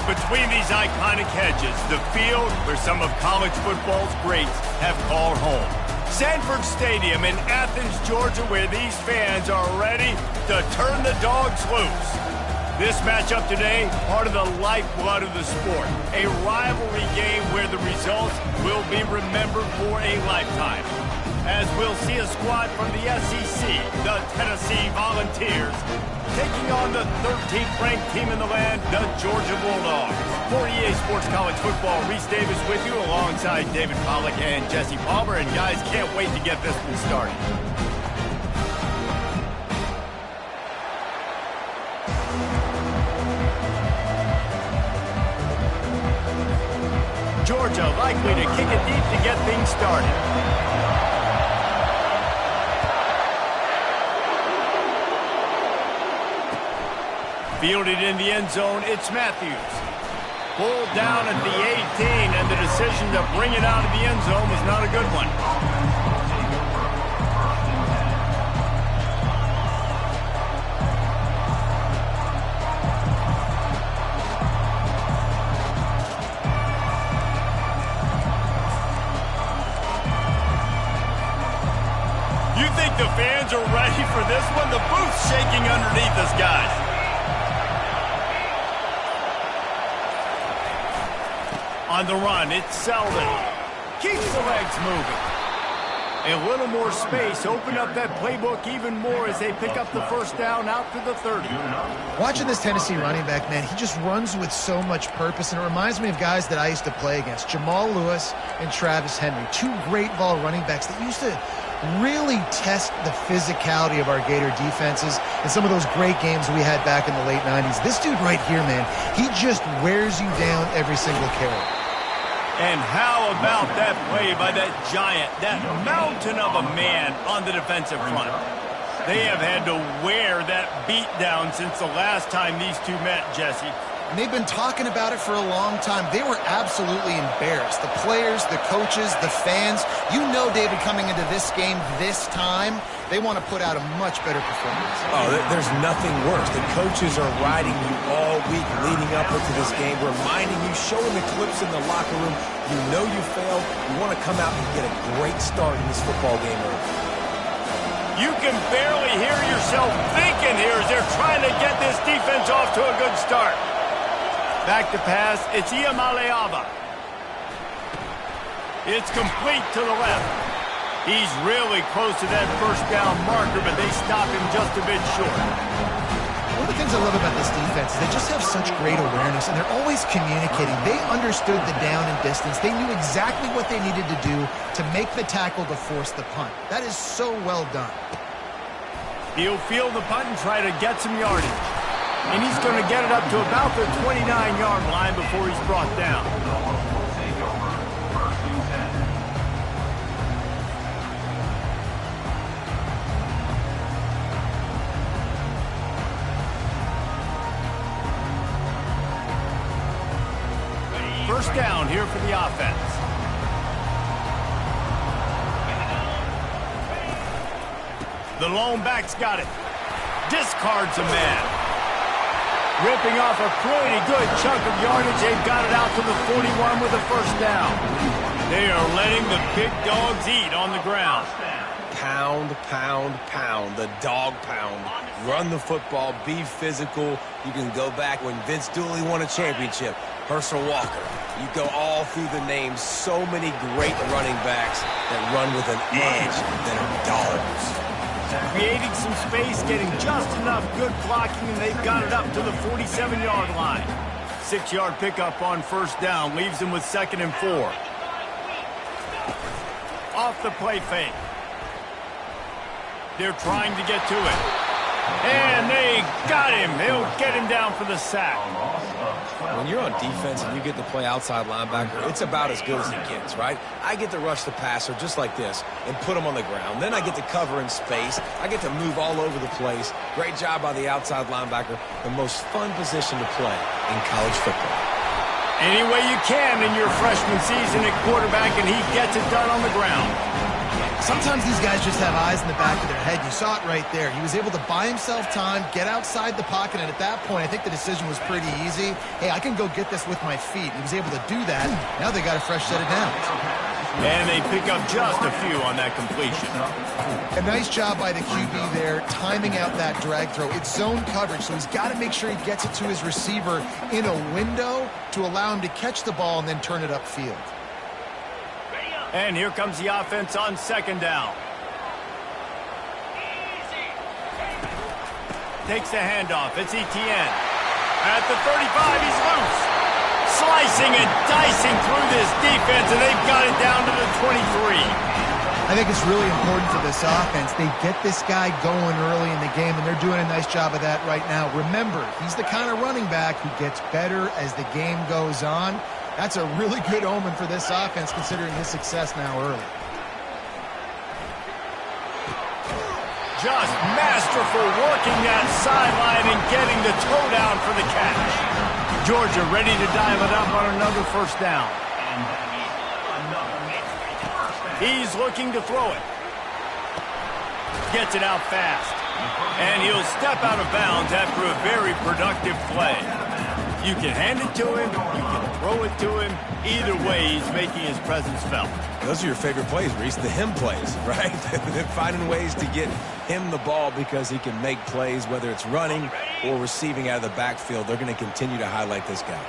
Between these iconic hedges, the field where some of college football's greats have called home. Sanford Stadium in Athens, Georgia, where these fans are ready to turn the dogs loose. This matchup today, part of the lifeblood of the sport. A rivalry game where the results will be remembered for a lifetime. As we'll see a squad from the SEC, the Tennessee Volunteers, taking on the 13th ranked team in the land, the Georgia Bulldogs. For EA Sports College Football, Reese Davis with you alongside David Pollack and Jesse Palmer. And guys, can't wait to get this one started. Georgia likely to kick it deep to get things started. Fielded in the end zone, it's Matthews. Pulled down at the 18, and the decision to bring it out of the end zone was not a good one. You think the fans are ready for this one? The booth's shaking underneath us, guys. On the run, it's Selden. Keeps the legs moving. A little more space, open up that playbook even more as they pick up the first down out to the 30. Watching this Tennessee running back, man, he just runs with so much purpose, and it reminds me of guys that I used to play against, Jamal Lewis and Travis Henry, two great ball running backs that used to really test the physicality of our Gator defenses and some of those great games we had back in the late 90s. This dude right here, man, he just wears you down every single carry. And how about that play by that giant, that mountain of a man on the defensive front? They have had to wear that beat down since the last time these two met, Jesse. And they've been talking about it for a long time. They were absolutely embarrassed. The players, the coaches, the fans. You know, David, coming into this game this time, they want to put out a much better performance. Oh, there's nothing worse. The coaches are riding you all week leading up into this game, reminding you, showing the clips in the locker room. You know you failed. You want to come out and get a great start in this football game early. You can barely hear yourself thinking here as they're trying to get this defense off to a good start. Back to pass, it's Iamaleava. It's complete to the left. He's really close to that first down marker, but they stop him just a bit short. One of the things I love about this defense is they just have such great awareness, and they're always communicating. They understood the down and distance. They knew exactly what they needed to do to make the tackle to force the punt. That is so well done. He'll field the punt and try to get some yardage. And he's going to get it up to about the 29-yard line before he's brought down. First down here for the offense. The lone back's got it. Discards a man. Ripping off a pretty good chunk of yardage. They've got it out to the 41 with a first down. They are letting the big dogs eat on the ground. Pound, pound, pound. The dog pound. Run the football. Be physical. You can go back when Vince Dooley won a championship. Herschel Walker. You go all through the names. So many great running backs that run with an edge that are dogs. Creating some space, getting just enough good blocking, and they've got it up to the 47-yard line. 6-yard pickup on first down, leaves them with 2nd and 4. Off the play fake. They're trying to get to it. And they got him. They'll get him down for the sack. When you're on defense and you get to play outside linebacker, it's about as good as it gets, right? I get to rush the passer just like this and put him on the ground. Then I get to cover in space. I get to move all over the place. Great job by the outside linebacker. The most fun position to play in college football. Any way you can in your freshman season at quarterback, and he gets it done on the ground. Sometimes these guys just have eyes in the back of their head. You saw it right there. He was able to buy himself time, get outside the pocket, and at that point, I think the decision was pretty easy. Hey, I can go get this with my feet. He was able to do that. Now they got a fresh set of downs. And they pick up just a few on that completion. A nice job by the QB there, timing out that drag throw. It's zone coverage, so he's got to make sure he gets it to his receiver in a window to allow him to catch the ball and then turn it upfield. And here comes the offense on second down. Takes the handoff. It's Etienne. At the 35, he's loose. Slicing and dicing through this defense, and they've got it down to the 23. I think it's really important for this offense. They get this guy going early in the game, and they're doing a nice job of that right now. Remember, he's the kind of running back who gets better as the game goes on. That's a really good omen for this offense, considering his success now early. Just masterful working that sideline and getting the toe down for the catch. Georgia ready to dial it up on another first down. He's looking to throw it. Gets it out fast. And he'll step out of bounds after a very productive play. You can hand it to him, you can throw it to him. Either way, he's making his presence felt. Those are your favorite plays, Reese, the him plays, right? Finding ways to get him the ball because he can make plays, whether it's running or receiving out of the backfield. They're going to continue to highlight this guy.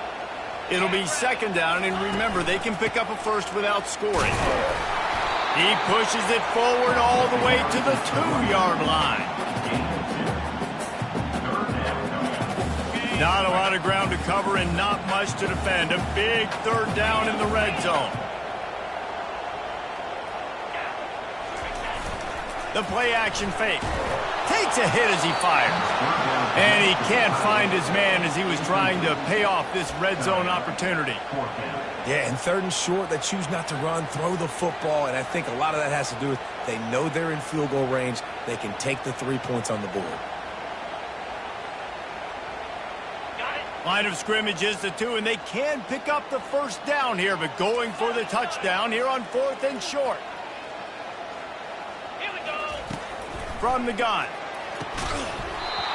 It'll be second down, and remember, they can pick up a first without scoring. He pushes it forward all the way to the 2-yard line. Not a lot of ground to cover and not much to defend. A big third down in the red zone. The play action fake. Takes a hit as he fires. And he can't find his man as he was trying to pay off this red zone opportunity. Yeah, and third and short, they choose not to run, throw the football, and I think a lot of that has to do with they know they're in field goal range. They can take the 3 points on the board. Line of scrimmage is the 2, and they can pick up the first down here, but going for the touchdown here on 4th and short. Here we go. From the gun.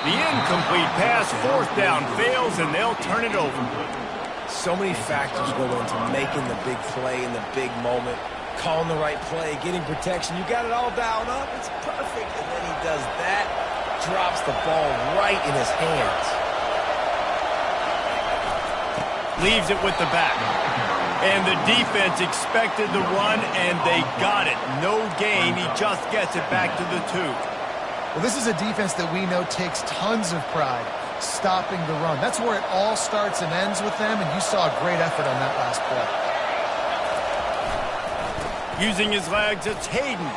The incomplete pass, 4th down, fails, and they'll turn it over. So many factors go into making the big play in the big moment, calling the right play, getting protection. You got it all dialed up. It's perfect. And then he does that, drops the ball right in his hands. Leaves it with the back. And the defense expected the run, and they got it. No gain. He just gets it back to the 2. Well, this is a defense that we know takes tons of pride stopping the run. That's where it all starts and ends with them, and you saw a great effort on that last play. Using his legs, it's Hayden.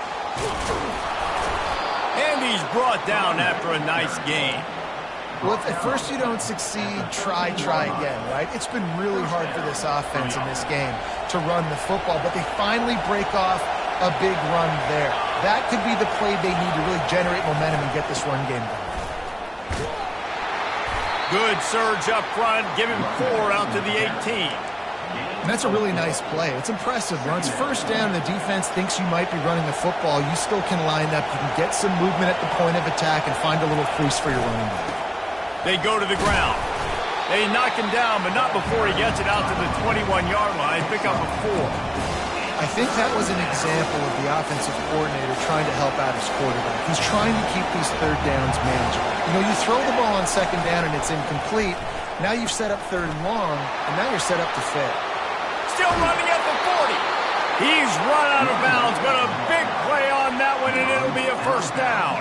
And he's brought down after a nice gain. Well, if at first you don't succeed, try again, right? It's been really hard for this offense in this game to run the football, but they finally break off a big run there. That could be the play they need to really generate momentum and get this run game done. Good surge up front, give him 4 out to the 18. And that's a really nice play. It's impressive. Once first down, the defense thinks you might be running the football. You still can line up. You can get some movement at the point of attack and find a little crease for your running back. They go to the ground. They knock him down, but not before he gets it out to the 21-yard line. Pick up a 4. I think that was an example of the offensive coordinator trying to help out his quarterback. He's trying to keep these third downs manageable. You know, you throw the ball on second down and it's incomplete. Now you've set up third and long, and now you're set up to fail. Still running at the 40. He's run out of bounds, but a big play on that one, and it'll be a first down.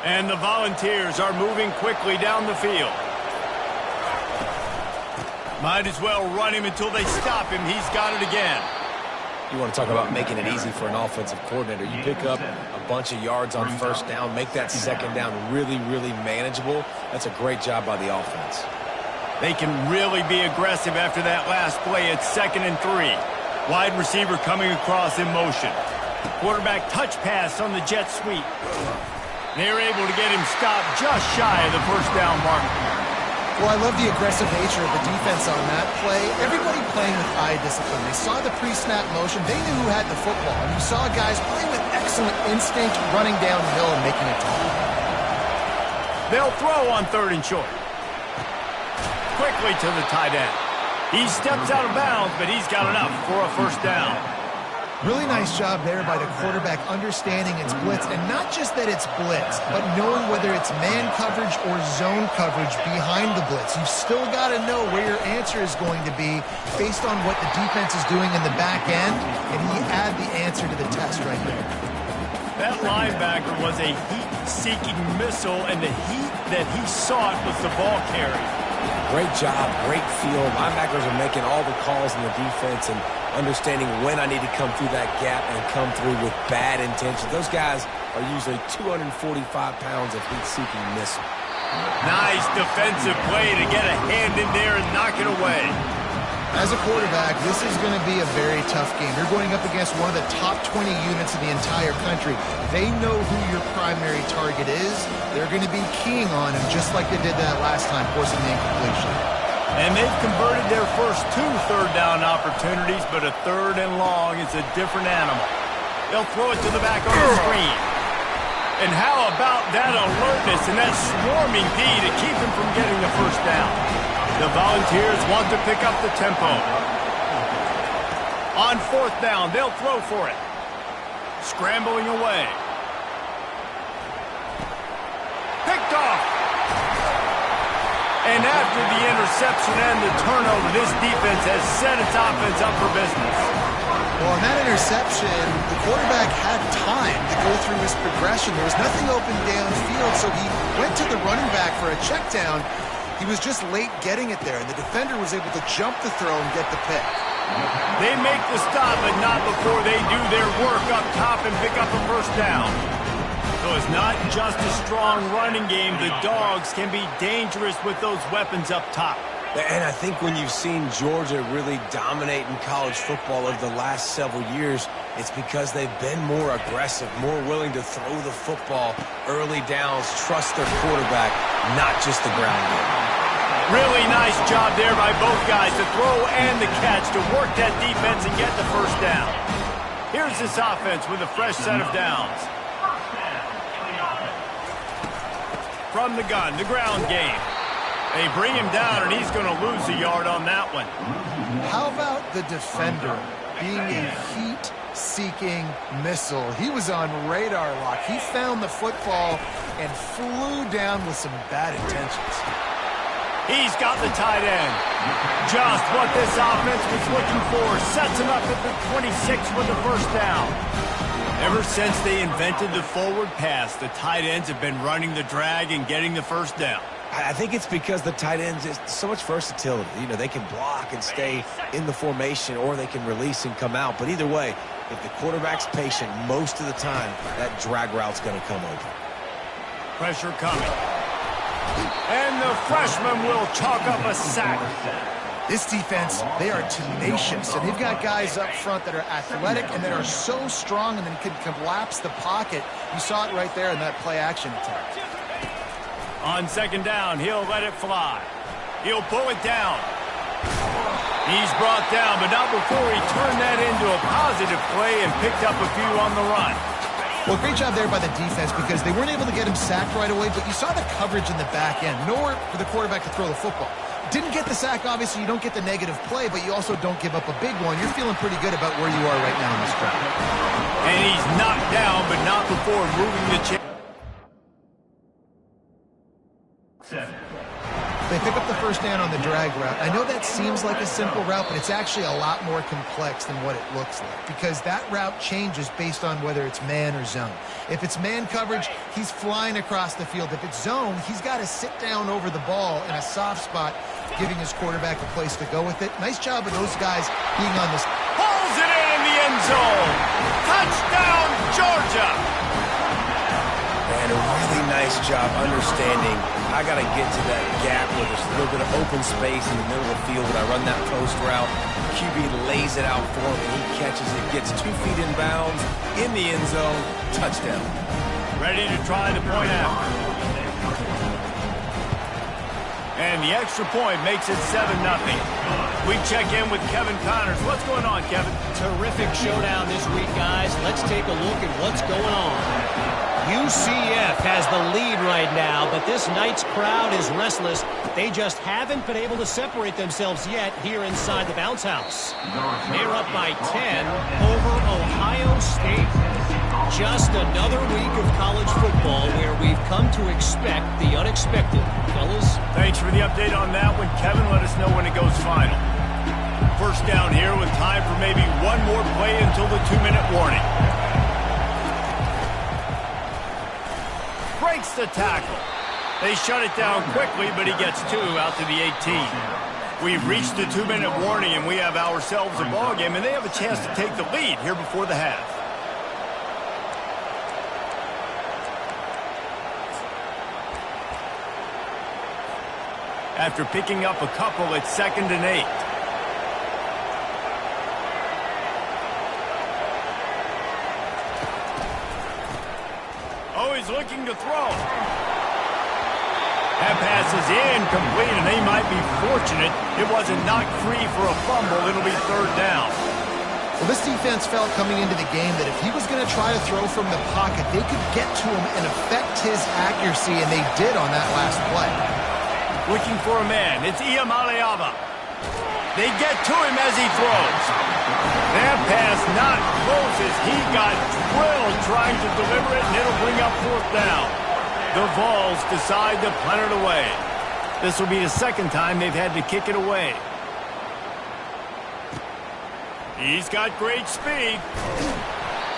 And the Volunteers are moving quickly down the field. Might as well run him until they stop him. He's got it again. You want to talk about making it easy for an offensive coordinator. You pick up a bunch of yards on first down, make that second down really, really manageable. That's a great job by the offense. They can really be aggressive after that last play. It's 2nd and 3. Wide receiver coming across in motion. Quarterback touch pass on the jet sweep. They're able to get him stopped just shy of the first down mark. Well, I love the aggressive nature of the defense on that play. Everybody playing with eye discipline. They saw the pre-snap motion. They knew who had the football. And you saw guys playing with excellent instinct, running downhill and making it tall. They'll throw on 3rd and short. Quickly to the tight end. He steps out of bounds, but he's got enough for a first down. Really nice job there by the quarterback understanding it's blitz, and not just that it's blitz, but knowing whether it's man coverage or zone coverage behind the blitz. You've still got to know where your answer is going to be based on what the defense is doing in the back end, and he add the answer to the test right there. That linebacker was a heat-seeking missile, and the heat that he sought was the ball carry. Great job, great feel. Linebackers are making all the calls in the defense and understanding when I need to come through that gap and come through with bad intentions. Those guys are usually 245 pounds of heat-seeking missile. Nice defensive play to get a hand in there and knock it away. As a quarterback, this is going to be a very tough game. You're going up against one of the top 20 units in the entire country. They know who your primary target is. They're going to be keying on him just like they did that last time, forcing the incompletion. And they've converted their first 2 third-down opportunities, but a 3rd and long is a different animal. They'll throw it to the back on the screen. And how about that alertness and that swarming D to keep him from getting the first down? The Volunteers want to pick up the tempo. On 4th down, they'll throw for it. Scrambling away. Picked off. And after the interception and the turnover, this defense has set its offense up for business. Well, on that interception, the quarterback had time to go through his progression. There was nothing open downfield, so he went to the running back for a check down. He was just late getting it there, and the defender was able to jump the throw and get the pick. They make the stop, but not before they do their work up top and pick up a first down. So it's not just a strong running game. The Dogs can be dangerous with those weapons up top. And I think when you've seen Georgia really dominate in college football over the last several years, it's because they've been more aggressive, more willing to throw the football early downs, trust their quarterback, not just the ground game. Really nice job there by both guys, the throw and the catch, to work that defense and get the first down. Here's this offense with a fresh set of downs. From the gun, the ground game. They bring him down, and he's going to lose a yard on that one. How about the defender being a heat-seeking missile? He was on radar lock. He found the football and flew down with some bad intentions. He's got the tight end. Just what this offense was looking for. Sets him up at the 26 with the first down. Ever since they invented the forward pass, the tight ends have been running the drag and getting the first down. I think it's because the tight ends is so much versatility. You know, they can block and stay in the formation, or they can release and come out. But either way, if the quarterback's patient most of the time, that drag route's going to come open. Pressure coming. And the freshman will chalk up a sack. This defense, they are tenacious, and they've got guys up front that are athletic and that are so strong and then can collapse the pocket. You saw it right there in that play-action attempt. On second down, he'll let it fly. He'll pull it down. He's brought down, but not before he turned that into a positive play and picked up a few on the run. Well, great job there by the defense, because they weren't able to get him sacked right away, but you saw the coverage in the back end. Nowhere for the quarterback to throw the football. Didn't get the sack, obviously. You don't get the negative play, but you also don't give up a big one. You're feeling pretty good about where you are right now in this drive. And he's knocked down, but not before moving the chain. They pick up the first down on the drag route. I know that seems like a simple route, but it's actually a lot more complex than what it looks like, because that route changes based on whether it's man or zone. If it's man coverage, he's flying across the field. If it's zone, he's got to sit down over the ball in a soft spot, giving his quarterback a place to go with it. Nice job of those guys being on this. Pulls it in the end whistle. Touchdown, Georgia. And a really nice job understanding I got to get to that gap where there's a little bit of open space in the middle of the field when I run that post route. QB lays it out for him, and he catches it, gets 2 feet in bounds, in the end zone, touchdown. Ready to try the point after. And the extra point makes it 7-0. We check in with Kevin Connors. What's going on, Kevin? Terrific showdown this week, guys. Let's take a look at what's going on. UCF has the lead right now, but this Knights crowd is restless. They just haven't been able to separate themselves yet here inside the bounce house. They're up by 10 over Ohio State. Just another week of college football where we've come to expect the unexpected. Fellas? Thanks for the update on that one, Kevin. Let us know when it goes final. First down here with time for maybe one more play until the 2-minute warning. Breaks the tackle. They shut it down quickly, but he gets 2 out to the 18. We've reached the 2-minute warning, and we have ourselves a ball game, and they have a chance to take the lead here before the half. After picking up a couple, it's 2nd and 8. Oh, he's looking to throw. That pass is incomplete, and they might be fortunate it wasn't knocked free for a fumble. It'll be 3rd down. Well, this defense felt coming into the game that if he was going to try to throw from the pocket, they could get to him and affect his accuracy, and they did on that last play. Looking for a man. It's Iamaleava. They get to him as he throws. That pass not close as he got drilled trying to deliver it, and it'll bring up 4th down. The Vols decide to punt it away. This will be the 2nd time they've had to kick it away. He's got great speed.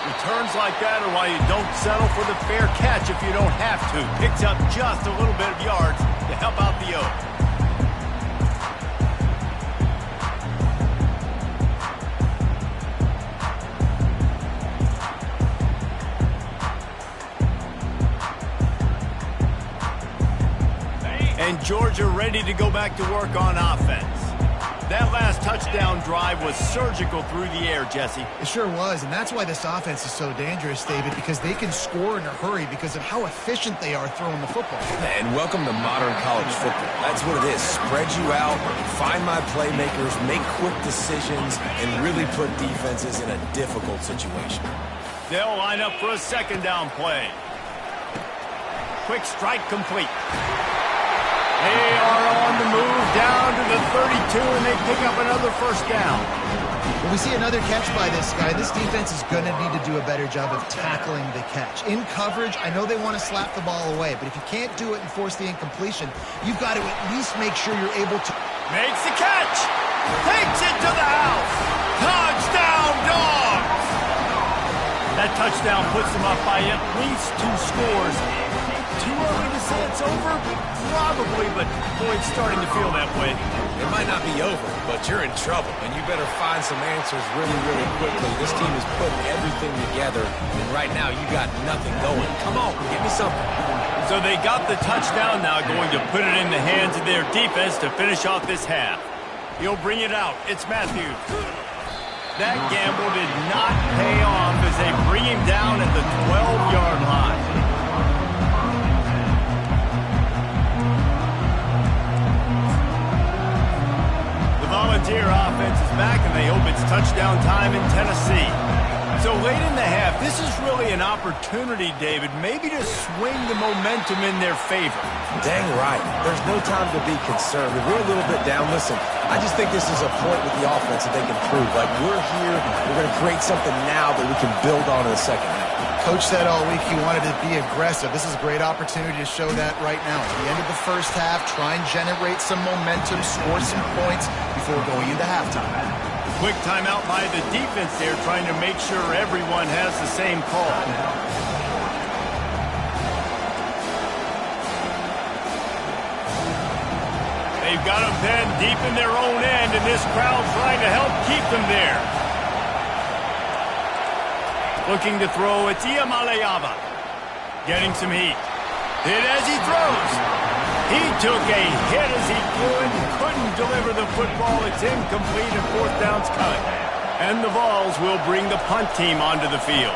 Returns like that are why you don't settle for the fair catch if you don't have to. Picks up just a little bit of yards to help out the Oaks. And Georgia ready to go back to work on offense. That last touchdown drive was surgical through the air, Jesse. It sure was, and that's why this offense is so dangerous, David, because they can score in a hurry because of how efficient they are throwing the football. And welcome to modern college football. That's what it is. Spread you out, find my playmakers, make quick decisions, and really put defenses in a difficult situation. They'll line up for a 2nd down play. Quick strike complete. They are on the move down to the 32, and they pick up another 1st down. When we see another catch by this guy, this defense is going to need to do a better job of tackling the catch. In coverage, I know they want to slap the ball away, but if you can't do it and force the incompletion, you've got to at least make sure you're able to... Makes the catch! Takes it to the house! Touchdown, Dogs! That touchdown puts them up by at least 2 scores. Too early to say it's over? Probably, but boy, it's starting to feel that way. It might not be over, but you're in trouble, and you better find some answers really, really quickly. This team is putting everything together, and right now you got nothing going. Come on, give me something. So they got the touchdown now, going to put it in the hands of their defense to finish off this half. He'll bring it out. It's Matthews. That gamble did not pay off as they bring him down at the 12-yard line. Volunteer offense is back, and they hope it's touchdown time in Tennessee. So late in the half, this is really an opportunity, David, maybe to swing the momentum in their favor. Dang right. There's no time to be concerned. We're a little bit down. Listen, I just think this is a point with the offense that they can prove. Like, we're here, we're going to create something now that we can build on in the 2nd half. Coach said all week he wanted to be aggressive. This is a great opportunity to show that right now. At the end of the 1st half, try and generate some momentum, score some points before going into halftime. Quick timeout by the defense there, trying to make sure everyone has the same call. They've got them pinned deep in their own end, and this crowd trying to help keep them there. Looking to throw, it's Iamaleava. Getting some heat. Hit as he throws. He took a hit as he threw it and couldn't deliver the football. It's incomplete and fourth down's coming. And the Vols will bring the punt team onto the field.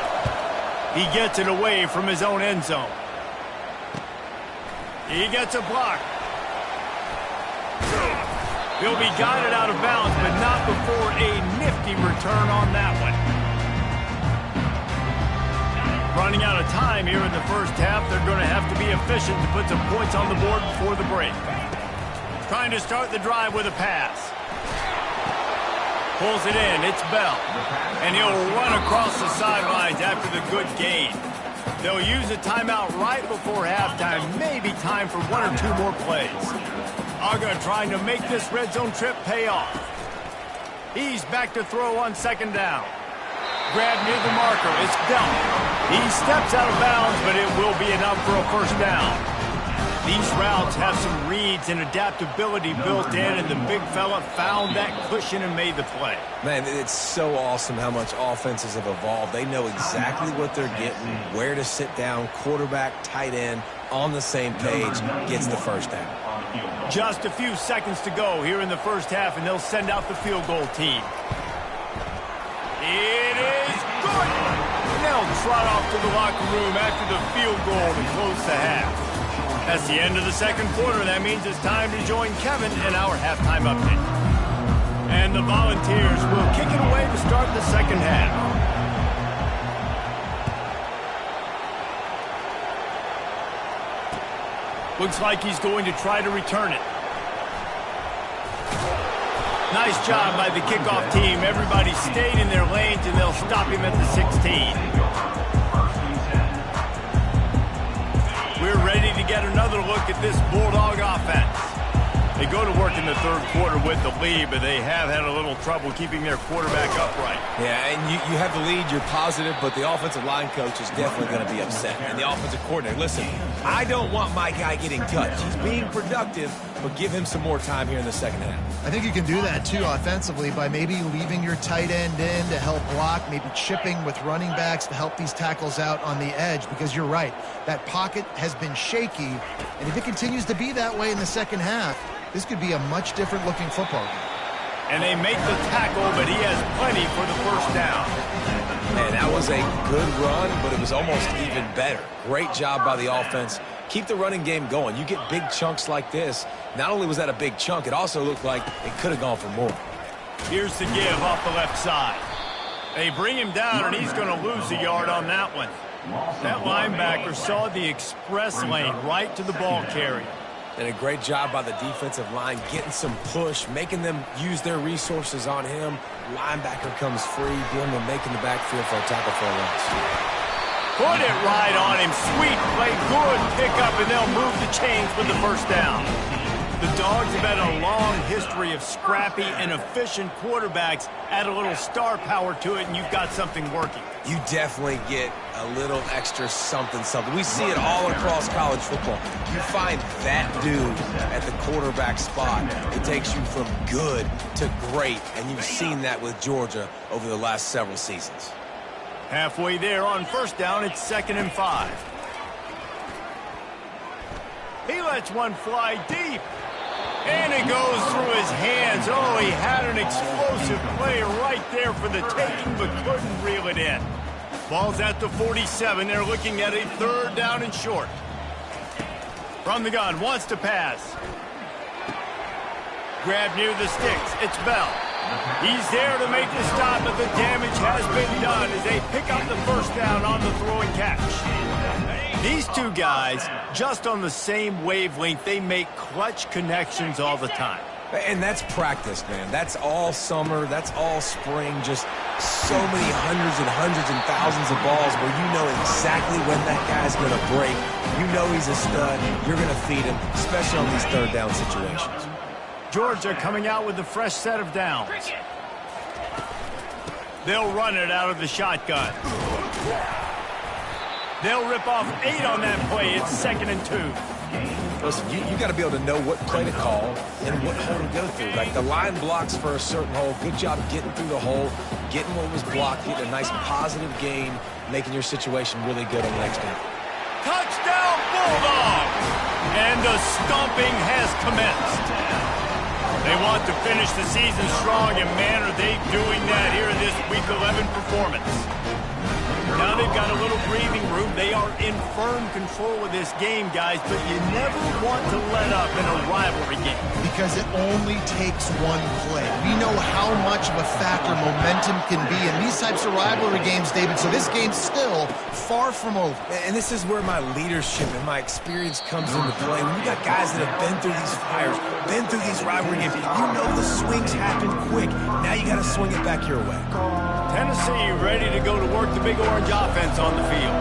He gets it away from his own end zone. He gets a block. He'll be guided out of bounds, but not before a nifty return on that one. Running out of time here in the first half. They're going to have to be efficient to put some points on the board before the break. Trying to start the drive with a pass. Pulls it in. It's Bell. And he'll run across the sidelines after the good gain. They'll use a timeout right before halftime. Maybe time for one or two more plays. Aga trying to make this red zone trip pay off. He's back to throw on second down. Grab near the marker. It's Bell. He steps out of bounds, but it will be enough for a first down. These routes have some reads and adaptability built in, and the big fella found that cushion and made the play. Man, it's so awesome how much offenses have evolved. They know exactly what they're getting, where to sit down, quarterback, tight end, on the same page, gets the first down. Just a few seconds to go here in the first half, and they'll send out the field goal team. It is good. And they'll trot off to the locker room after the field goal to close the half. That's the end of the second quarter. That means it's time to join Kevin in our halftime update. And the Volunteers will kick it away to start the second half. Looks like he's going to try to return it. Nice job by the kickoff team. Everybody stayed in their lanes, and they'll stop him at the 16. We're ready to get another look at this Bulldog offense. They go to work in the third quarter with the lead, but they have had a little trouble keeping their quarterback upright. Yeah, and you have the lead, you're positive, but the offensive line coach is definitely going to be upset. And the offensive coordinator, listen, I don't want my guy getting touched. He's being productive, but give him some more time here in the second half. I think you can do that, too, offensively, by maybe leaving your tight end in to help block, maybe chipping with running backs to help these tackles out on the edge, because you're right. That pocket has been shaky, and if it continues to be that way in the second half, this could be a much different-looking football game. And they make the tackle, but he has plenty for the first down. Man, that was a good run, but it was almost even better. Great job by the offense. Keep the running game going. You get big chunks like this. Not only was that a big chunk, it also looked like it could have gone for more. Here's the give off the left side. They bring him down, and he's going to lose a yard on that one. That linebacker saw the express lane right to the ball carrier. And a great job by the defensive line, getting some push, making them use their resources on him. Linebacker comes free, Blum making the backfield for a tackle for a loss. Put it right on him. Sweet play, good pickup, and they'll move the chains with the first down. The Dogs have had a long history of scrappy and efficient quarterbacks. Add a little star power to it, and you've got something working. You definitely get a little extra something. We see it all across college football. You find that dude at the quarterback spot, it takes you from good to great, and you've seen that with Georgia over the last several seasons. Halfway there on first down, it's 2nd and 5. He lets one fly deep. And it goes through his hands. Oh, he had an explosive play right there for the taking, but couldn't reel it in. Ball's at the 47. They're looking at a third down and short. From the gun, wants to pass. Grab near the sticks. It's Bell. He's there to make the stop, but the damage has been done as they pick up the first down on the throwing catch. These two guys, just on the same wavelength, they make clutch connections all the time. And that's practice, man. That's all summer. That's all spring. Just so many hundreds and thousands of balls where you know exactly when that guy's going to break. You know he's a stud. You're going to feed him, especially on these third down situations. Georgia coming out with a fresh set of downs. They'll run it out of the shotgun. They'll rip off 8 on that play. It's 2nd and 2. Listen, you got to be able to know what play to call and what hole to go through. Like the line blocks for a certain hole. Good job getting through the hole, getting what was blocked, getting a nice positive gain, making your situation really good on the next down. Touchdown, Bulldogs! And the stomping has commenced. They want to finish the season strong, and man, are they doing that here in this Week 11 performance. Now they've got a little breathing room. They are in firm control of this game, guys, but you never want to let up in a rivalry game. Because it only takes one play. We know how much of a factor momentum can be in these types of rivalry games, David, so this game's still far from over. And this is where my leadership and my experience comes into play. When you got guys that have been through these fires, been through these rivalry games, you know the swings happen quick. Now you got to swing it back your way. Tennessee ready to go to work the Big Orange offense on the field.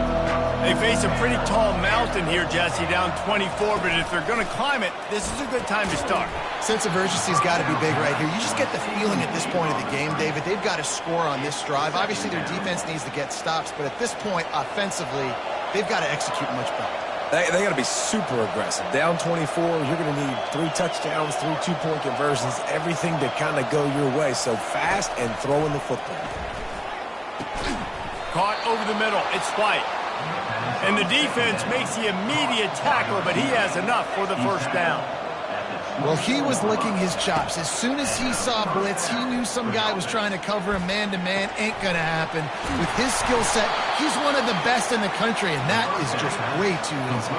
They face a pretty tall mountain here, Jesse, down 24, but if they're going to climb it, this is a good time to start. Sense of urgency's got to be big right here. You just get the feeling at this point of the game, David, they've got to score on this drive. Obviously, their defense needs to get stops, but at this point, offensively, they've got to execute much better. They got to be super aggressive. Down 24, you're going to need 3 touchdowns, 3 two-point conversions, everything to kind of go your way. So fast and throwing the football. Caught over the middle. It's White. And the defense makes the immediate tackle, but he has enough for the first down. Well, he was licking his chops. As soon as he saw blitz, he knew some guy was trying to cover him man-to-man. Ain't going to happen. With his skill set, he's one of the best in the country, and that is just way too easy.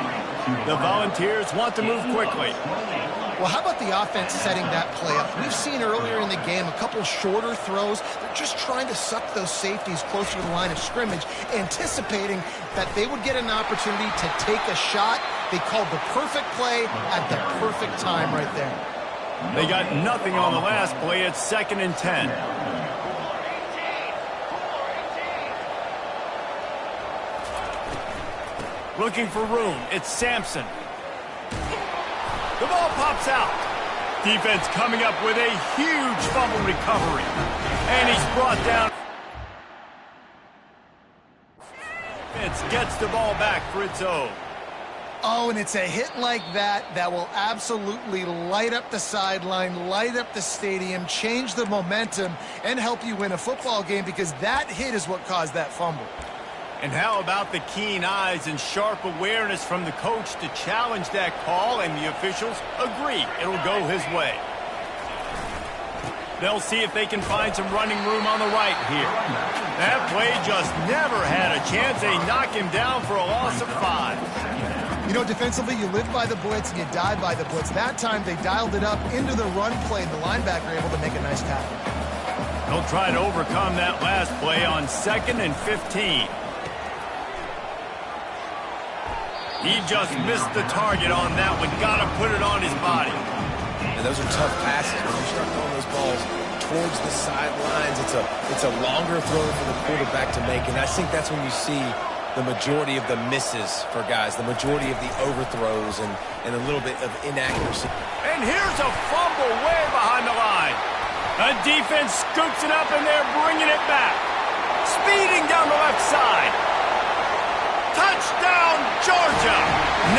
The Volunteers want to move quickly. Well, how about the offense setting that play up? We've seen earlier in the game a couple shorter throws. They're just trying to suck those safeties closer to the line of scrimmage, anticipating that they would get an opportunity to take a shot. They called the perfect play at the perfect time right there. They got nothing on the last play. It's 2nd and 10. Looking for room. It's Sampson. The ball pops out. Defense coming up with a huge fumble recovery. And he's brought down. Defense gets the ball back for its own. Oh, and it's a hit like that that will absolutely light up the sideline, light up the stadium, change the momentum, and help you win a football game, because that hit is what caused that fumble. And how about the keen eyes and sharp awareness from the coach to challenge that call, and the officials agree it'll go his way. They'll see if they can find some running room on the right here. That play just never had a chance. They knock him down for a loss of 5. You know, defensively, you live by the blitz and you die by the blitz. That time, they dialed it up into the run play, and the linebacker able to make a nice tackle. They'll try to overcome that last play on 2nd and 15. He just missed the target on that one. Got to put it on his body. And those are tough passes. When you start throwing those balls towards the sidelines, it's a longer throw for the quarterback to make. And I think that's when you see the majority of the misses for guys, the majority of the overthrows and a little bit of inaccuracy. And here's a fumble way behind the line. The defense scoops it up, and they're bringing it back. Speeding down the left side. Touchdown, Georgia!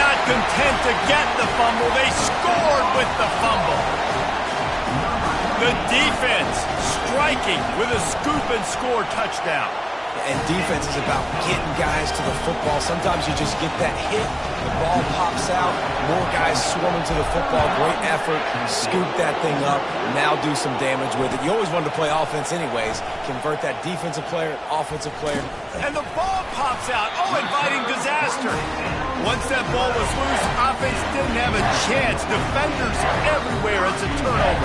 Not content to get the fumble, they scored with the fumble. The defense striking with a scoop and score touchdown. And defense is about getting guys to the football. Sometimes you just get that hit, the ball pops out, more guys swarming to the football. Great effort, scoop that thing up, now do some damage with it. You always wanted to play offense anyways. Convert that defensive player, offensive player. And the ball pops out. Oh, inviting disaster. Once that ball was loose, offense didn't have a chance. Defenders everywhere. It's a turnover.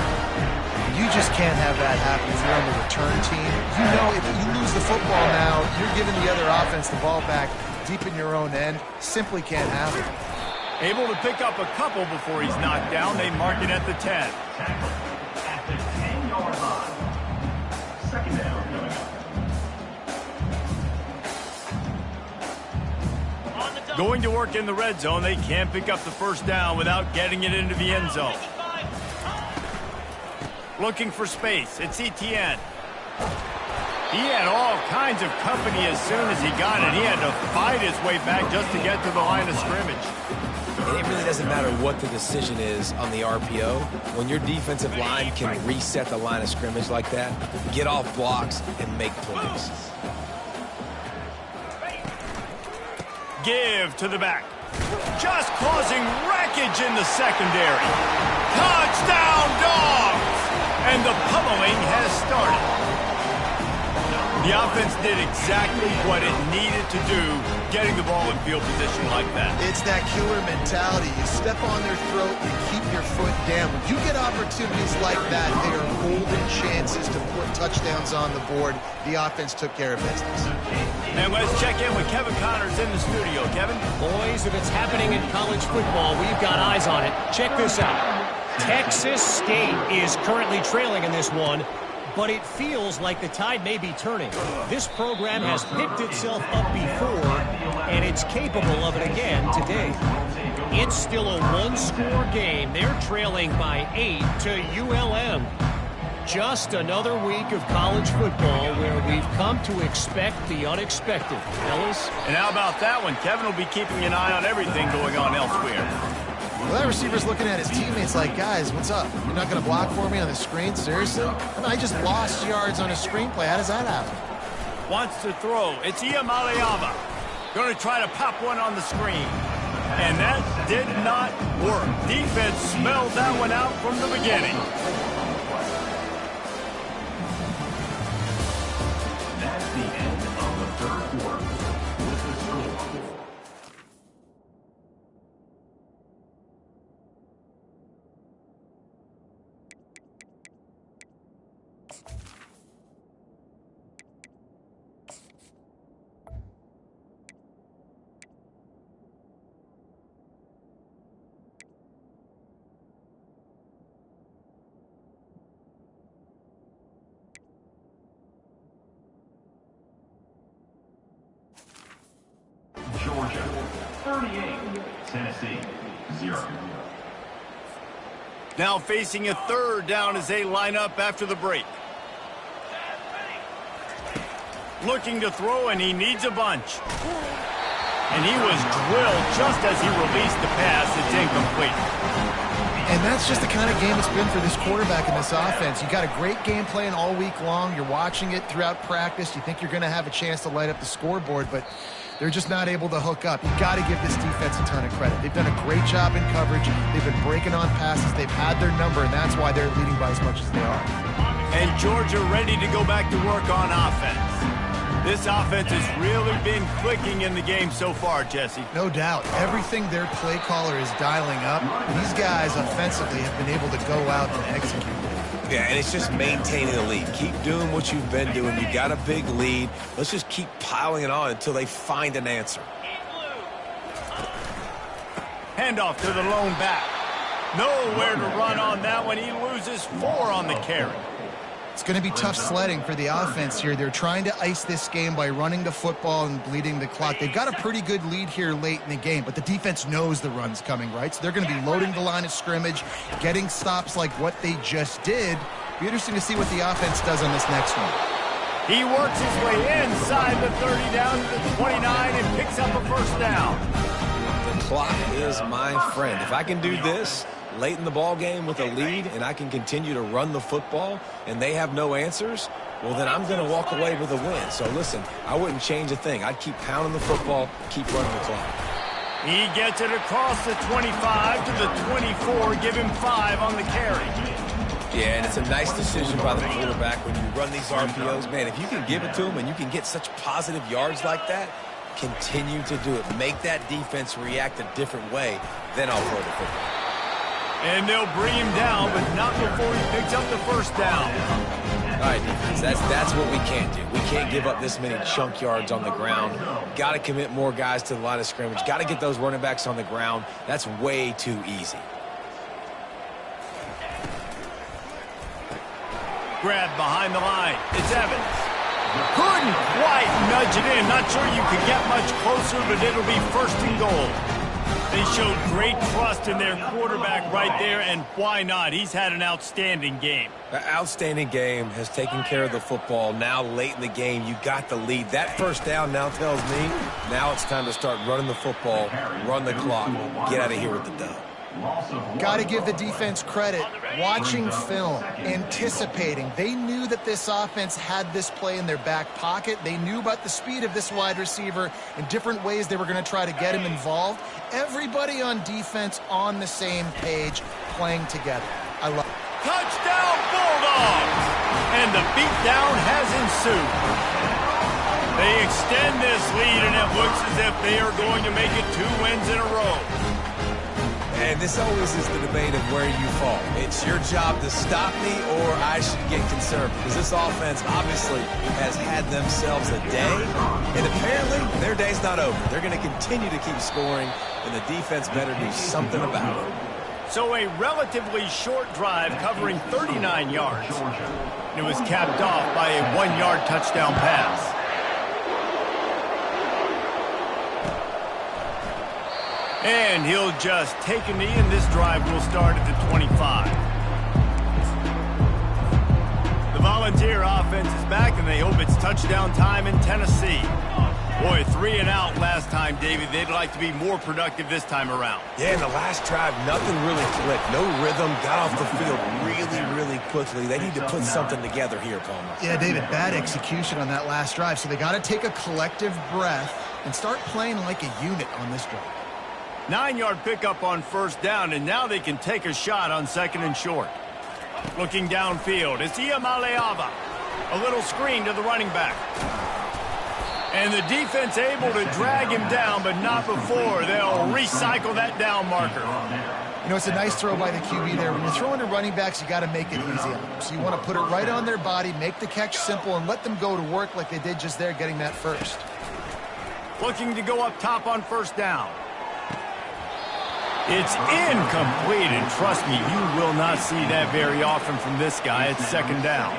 You just can't have that happen if you're on the return team. You know, if you lose the football now, you're giving the other offense the ball back deep in your own end. Simply can't happen. Able to pick up a couple before he's knocked down. They mark it at the 10. At the 10-yard line. 2nd down coming up. Going to work in the red zone. They can't pick up the first down without getting it into the end zone. Looking for space. It's Etienne. He had all kinds of company as soon as he got it. He had to fight his way back just to get to the line of scrimmage. And it really doesn't matter what the decision is on the RPO. When your defensive line can reset the line of scrimmage like that, get off blocks and make plays. Give to the back. Just causing wreckage in the secondary. Touchdown, Dogs! And the pummeling has started. The offense did exactly what it needed to do, getting the ball in field position like that. It's that killer mentality. You step on their throat, you keep your foot down. When you get opportunities like that, they are golden chances to put touchdowns on the board. The offense took care of business. And let's check in with Kevin Connors in the studio. Kevin? Boys, if it's happening in college football, we've got eyes on it. Check this out. Texas State is currently trailing in this one, but it feels like the tide may be turning. This program has picked itself up before, and it's capable of it again today. It's still a one-score game. They're trailing by 8 to ULM. Just another week of college football where we've come to expect the unexpected. Ellis? And how about that one? Kevin will be keeping an eye on everything going on elsewhere. Well, that receiver's looking at his teammates like, guys, what's up? You're not going to block for me on the screen? Seriously? I just lost yards on a screenplay. How does that happen? Wants to throw. It's Iamaleava. Going to try to pop one on the screen. And that did not work. Defense smelled that one out from the beginning. That's the end of the third quarter. With the score. Georgia 38, Tennessee 0. Now facing a third down as they line up after the break. Looking to throw, and he needs a bunch. And he was drilled just as he released the pass. It's incomplete. And that's just the kind of game it's been for this quarterback in this offense. You got a great game plan all week long. You're watching it throughout practice. You think you're going to have a chance to light up the scoreboard, but they're just not able to hook up. You got to give this defense a ton of credit. They've done a great job in coverage. They've been breaking on passes. They've had their number, and that's why they're leading by as much as they are. And Georgia ready to go back to work on offense. This offense has really been clicking in the game so far, Jesse. No doubt. Everything their play caller is dialing up, these guys offensively have been able to go out and execute. Yeah, and it's just maintaining the lead. Keep doing what you've been doing. You got a big lead. Let's just keep piling it on until they find an answer. Handoff to the lone back. Nowhere to run on that one. He loses 4 on the carry. It's going to be tough sledding for the offense here. They're trying to ice this game by running the football and bleeding the clock. They've got a pretty good lead here late in the game, but the defense knows the run's coming, right? So they're going to be loading the line of scrimmage, getting stops like what they just did. Be interesting to see what the offense does on this next one. He works his way inside the 30 down to the 29 and picks up a first down. The clock is my friend. If I can do this late in the ball game with a lead and I can continue to run the football and they have no answers, well, then I'm going to walk away with a win. So listen, I wouldn't change a thing. I'd keep pounding the football, keep running the clock. He gets it across the 25 to the 24, give him 5 on the carry. Yeah, and it's a nice decision by the quarterback when you run these RPOs. Man, if you can give it to him and you can get such positive yards like that, continue to do it. Make that defense react a different way, then I'll throw the football. And they'll bring him down, but not before he picks up the first down. All right, defense, that's what we can't do. We can't give up this many chunk yards on the ground. Got to commit more guys to the line of scrimmage. Got to get those running backs on the ground. That's way too easy. Grab behind the line. It's Evans. Couldn't quite nudge it in. Not sure you could get much closer, but it'll be 1st and goal. They showed great trust in their quarterback right there, and why not? He's had an outstanding game. An outstanding game, has taken care of the football. Now late in the game, you got the lead. That first down now tells me now it's time to start running the football, run the clock, get out of here with the dub. Got to give the defense credit. Watching film, anticipating. They knew that this offense had this play in their back pocket. They knew about the speed of this wide receiver and different ways they were going to try to get him involved. Everybody on defense on the same page, playing together. I love it. Touchdown Bulldogs! And the beatdown has ensued. They extend this lead, and it looks as if they are going to make it 2 wins in a row. And this always is the debate of where you fall. It's your job to stop me or I should get concerned, because this offense obviously has had themselves a day, and apparently their day's not over. They're going to continue to keep scoring, and the defense better do something about it. So a relatively short drive covering 39 yards. It was capped off by a 1-yard touchdown pass. And he'll just take a knee, and this drive will start at the 25. The Volunteer offense is back, and they hope it's touchdown time in Tennessee. Boy, 3 and out last time, David. They'd like to be more productive this time around. Yeah, in the last drive, nothing really clicked. No rhythm, got off the field really quickly. They need to put something together here, Palmer. Yeah, David, bad execution on that last drive. So they got to take a collective breath and start playing like a unit on this drive. 9-yard pickup on first down, and now they can take a shot on 2nd and short. Looking downfield, it's Iamaleava. A little screen to the running back. And the defense able to drag him down, but not before they'll recycle that down marker. You know, it's a nice throw by the QB there. When you're throwing to running backs, you got to make it easy on them. So you want to put it right on their body, make the catch simple, and let them go to work like they did just there, getting that first. Looking to go up top on first down. It's incomplete, and trust me, you will not see that very often from this guy at 2nd down.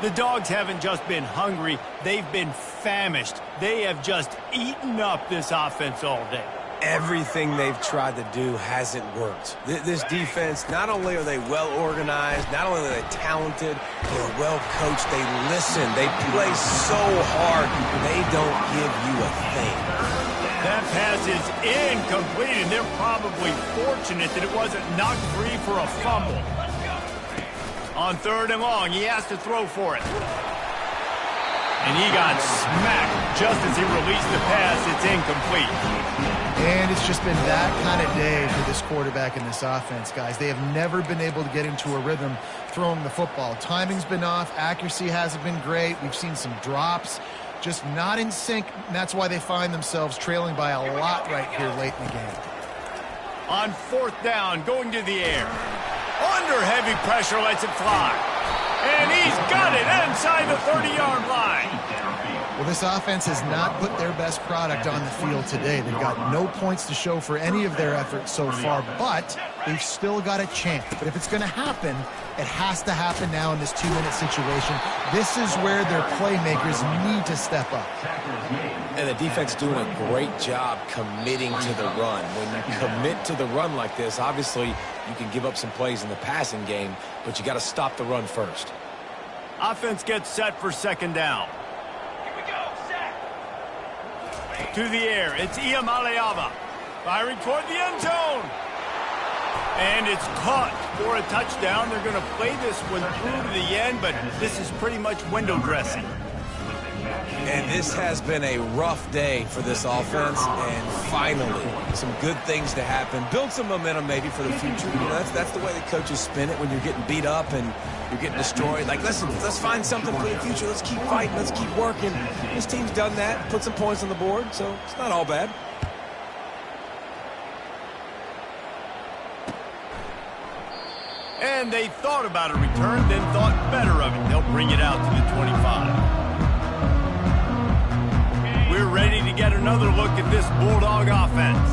The Dogs haven't just been hungry, they've been famished. They have just eaten up this offense all day. Everything they've tried to do hasn't worked. This defense, not only are they well organized, not only are they talented, they're well coached, they listen, they play so hard, they don't give you a thing. That pass is incomplete, and they're probably fortunate that it wasn't knocked free for a fumble. On 3rd and long, he has to throw for it. And he got smacked just as he released the pass. It's incomplete. And it's just been that kind of day for this quarterback and this offense, guys. They have never been able to get into a rhythm throwing the football. Timing's been off. Accuracy hasn't been great. We've seen some drops. Just not in sync, and that's why they find themselves trailing by a lot right here late in the game. On 4th down, going to the air. Under heavy pressure, lets it fly. And he's got it inside the 30-yard line. Well, this offense has not put their best product on the field today. They've got no points to show for any of their efforts so far, but they've still got a chance. But if it's going to happen, it has to happen now in this 2-minute situation. This is where their playmakers need to step up. And the defense doing a great job committing to the run. When you commit to the run like this, obviously you can give up some plays in the passing game, but you got to stop the run first. Offense gets set for 2nd down. To the air, it's Iamaleava. Firing toward the end zone. And it's caught for a touchdown. They're going to play this one through to the end, but this is pretty much window dressing. And this has been a rough day for this offense, and finally, some good things to happen. Build some momentum maybe for the future. You know, that's the way the coaches spin it when you're getting beat up and you're getting destroyed. Like, listen, let's find something for the future. Let's keep fighting. Let's keep working. This team's done that, put some points on the board, so it's not all bad. And they thought about a return, then thought better of it. They'll bring it out to the 25. We're ready to get another look at this Bulldog offense.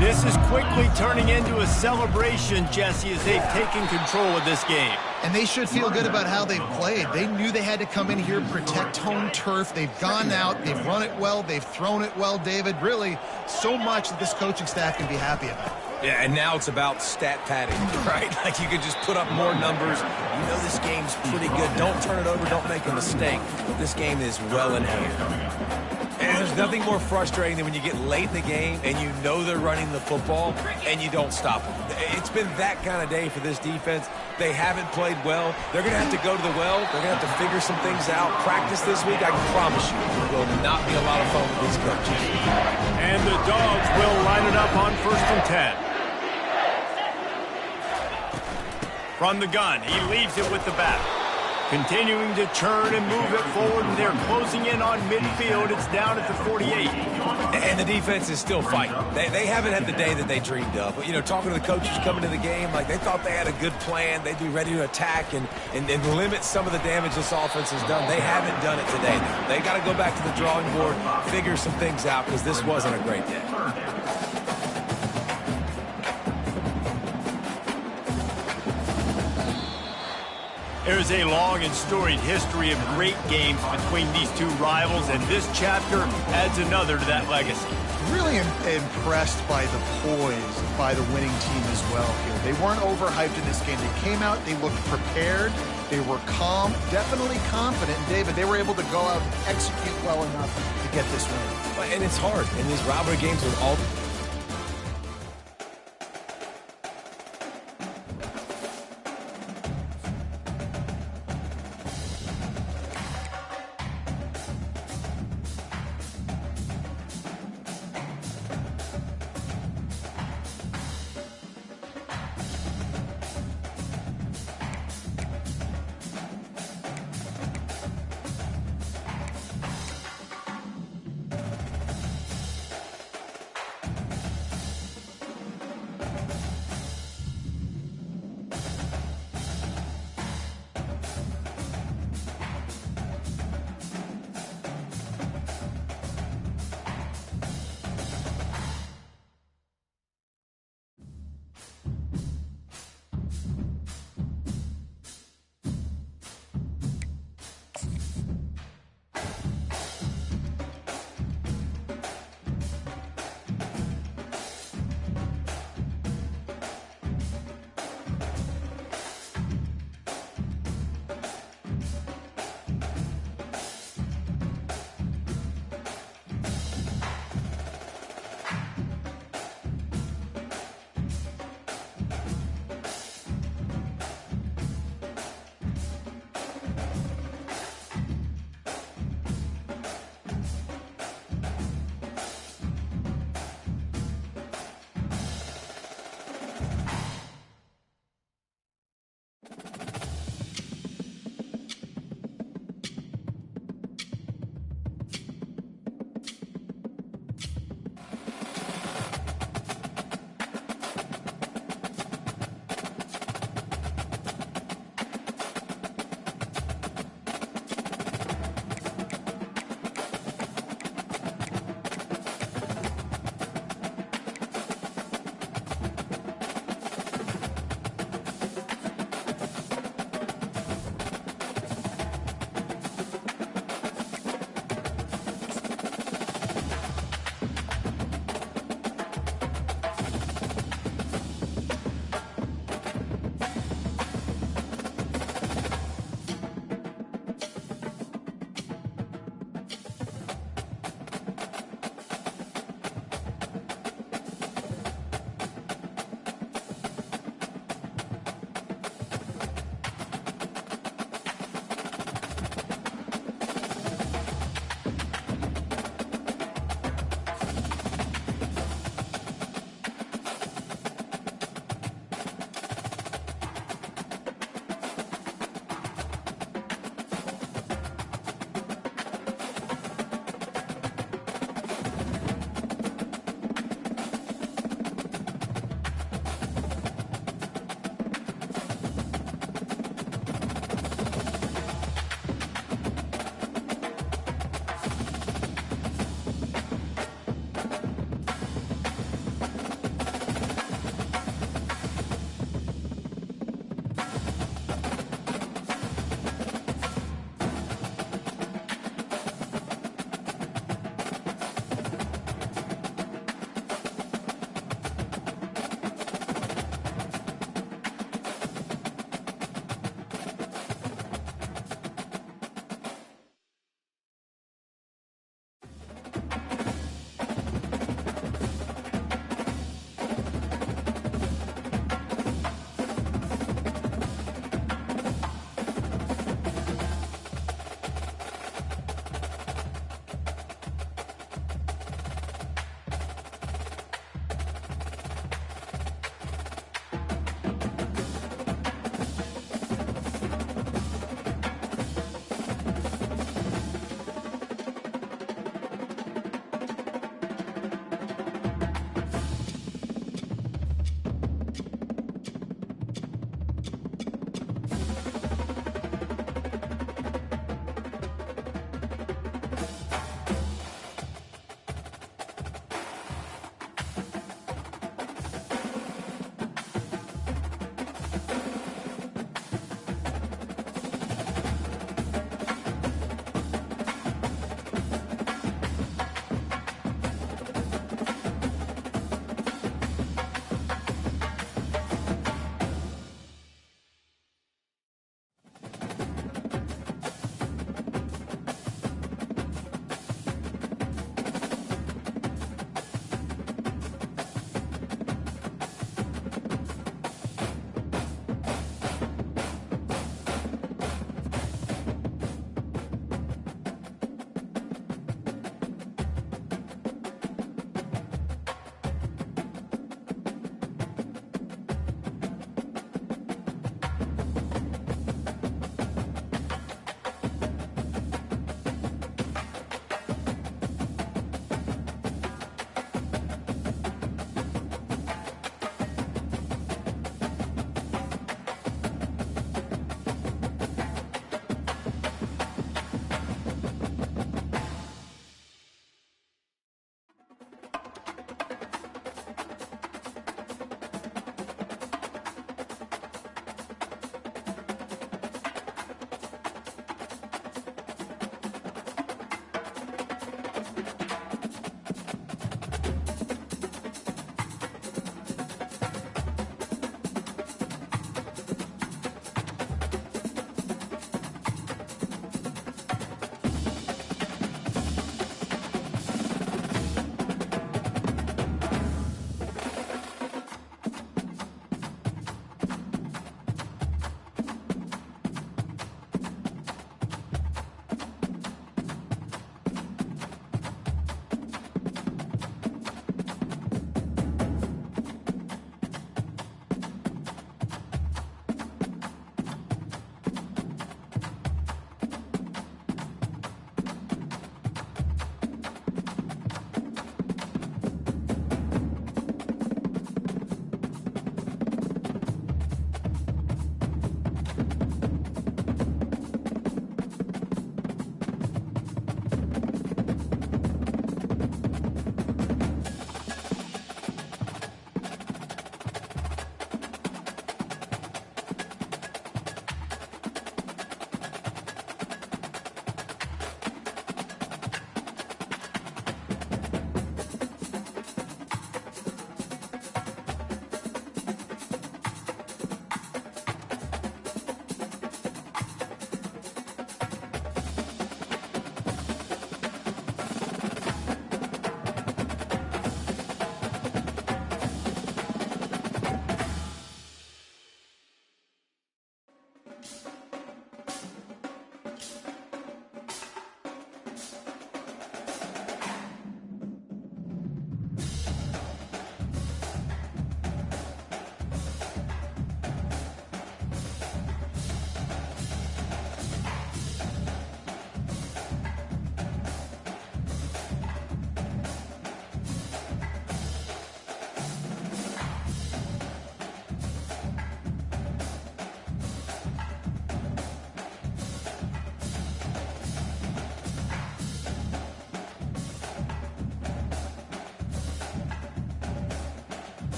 This is quickly turning into a celebration, Jesse, as they've taken control of this game. And they should feel good about how they've played. They knew they had to come in here, protect home turf. They've gone out, they've run it well, they've thrown it well, David. Really, so much that this coaching staff can be happy about. Yeah, and now it's about stat padding, right? Like you can just put up more numbers. You know this game's pretty good. Don't turn it over, don't make a mistake. This game is well in hand. And there's nothing more frustrating than when you get late in the game and you know they're running the football and you don't stop them. It's been that kind of day for this defense. They haven't played well. They're going to have to go to the well. They're going to have to figure some things out. Practice this week, I can promise you, will not be a lot of fun with these coaches. And the Dogs will line it up on 1st and 10. From the gun, he leaves it with the back. Continuing to turn and move it forward, and they're closing in on midfield. It's down at the 48. And the defense is still fighting. They haven't had the day that they dreamed of. But, you know, talking to the coaches coming to the game, like they thought they had a good plan. They'd be ready to attack and limit some of the damage this offense has done. They haven't done it today. They got to go back to the drawing board, figure some things out, because this wasn't a great day. There's a long and storied history of great games between these two rivals, and this chapter adds another to that legacy. Really impressed by the poise by the winning team as well here. They weren't overhyped in this game. They came out, they looked prepared, they were calm, definitely confident. And David, they were able to go out and execute well enough to get this win. And it's hard in these rivalry games with all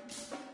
Stadium.